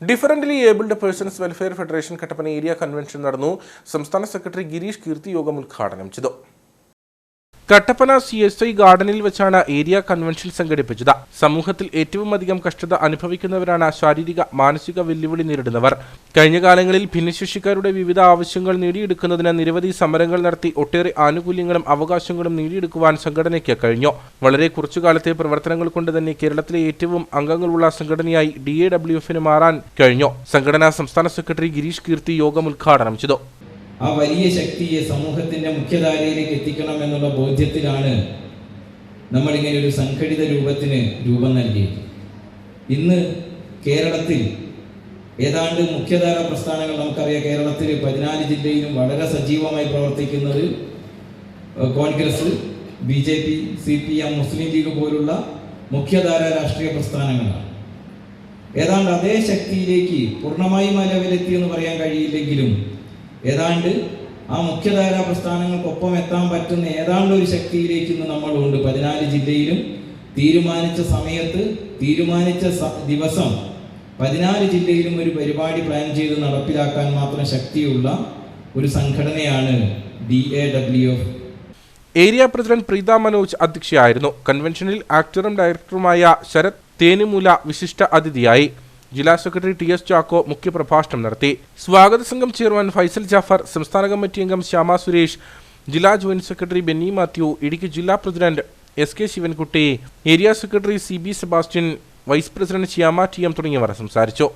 Differently abled persons welfare federation Kattappana area convention നടന്നു. സംസ്ഥാന secretary Girish കീർത്തി യോഗം ഉദ്ഘാടനം ചെയ്തു. കട്ടപ്പന CSI ഗാർഡനിൽ വെച്ചാണ് ഏരിയ കൺവെൻഷൻ സംഘടിപ്പിച്ചത്. സമൂഹത്തിൽ ഏറ്റവും അധികം കഷ്ടത അനുഭവിക്കുന്നവരാണ് ശാരീരിക മാനസിക വെല്ലുവിളി നേരിടുന്നവർ. കഴിഞ്ഞ കാലങ്ങളിൽ ഭിന്നശേഷിക്കാരുടെ വിവിധ ആവശ്യങ്ങൾ നേടിയെടുക്കുന്നതിന് നിരവധി സമരങ്ങൾ നടത്തി ഒട്ടേറെ ആനുകൂല്യങ്ങളും അവകാശങ്ങളും നേടിയെടുക്കുവാൻ സംഘടനയ്ക്ക് കഴിഞ്ഞു. വളരെ കുറച്ചുകാലത്തെ പ്രവർത്തനങ്ങൾ കൊണ്ട് തന്നെ കേരളത്തിലെ ഏറ്റവും അംഗങ്ങളുള്ള സംഘടനയായി DAWF മാറാൻ കഴിഞ്ഞു. സംഘടനാ സംസ്ഥാന സെക്രട്ടറി ഗിരീഷ് കീർത്തി യോഗം ഉദ്ഘാടനം ചെയ്തു. ആ വലിയ ശക്തിയെ സമൂഹത്തിന്റെ മുഖ്യധാരയിലേക്ക് എത്തിക്കണം എന്നുള്ള ബോധ്യത്തിലാണ് നമ്മളിങ്ങനെ ഒരു സംഘടിത രൂപത്തിന് രൂപം നൽകിയത്. ഇന്ന് കേരളത്തിൽ ഏതാണ്ട് മുഖ്യധാര പ്രസ്ഥാനങ്ങൾ നമുക്കറിയാം. കേരളത്തിൽ 14 ജില്ലയിലും വളരെ സജീവമായി പ്രവർത്തിക്കുന്നത് കോൺഗ്രസ്, BJP, CPM, മുസ്ലിം ലീഗ് പോലുള്ള മുഖ്യധാര രാഷ്ട്രീയ പ്രസ്ഥാനങ്ങളാണ്. ഏതാണ്ട് അതേ ശക്തിയിലേക്ക് പൂർണ്ണമായും ആ ലെവലെത്തി എന്ന് പറയാൻ കഴിയില്ലെങ്കിലും ഏതാണ്ട് ആ മുഖ്യധാരാ പ്രസ്ഥാനങ്ങൾക്കൊപ്പം എത്താൻ പറ്റുന്ന ഏതാണ്ട് ഒരു ശക്തിയിലേക്ക് ഇന്ന് നമ്മളുണ്ട്. 14 ജില്ലയിലും തീരുമാനിച്ച സമയത്ത് തീരുമാനിച്ച ദിവസം 14 ജില്ലയിലും ഒരു പരിപാടി പ്ലാൻ ചെയ്ത് നടപ്പിലാക്കാൻ മാത്രം ശക്തിയുള്ള ഒരു സംഘടനയാണ് DAWF. Area president Preetha Manoj അധ്യക്ഷയായിരുന്നു. കൺവെൻഷനിൽ ആക്ടറും ഡയറക്ടറുമായ ശരത് തേനിമൂല വിശിഷ്ട അതിഥിയായി. ജില്ലാ സെക്രട്ടറി TS ചാക്കോ മുഖ്യപ്രഭാഷണം നടത്തി. സ്വാഗത സംഘം ചെയർമാൻ ഫൈസൽ ജാഫർ, സംസ്ഥാന കമ്മിറ്റി അംഗം ശ്യാമ സുരേഷ്, ജില്ലാ ജോയിന്റ് സെക്രട്ടറി ബെന്നി മാത്യു, ഇടുക്കി ജില്ലാ president SK Sivankutty, area secretary CB Sebastian, vice president Shyama TM തുടങ്ങിയവർ സംസാരിച്ചു.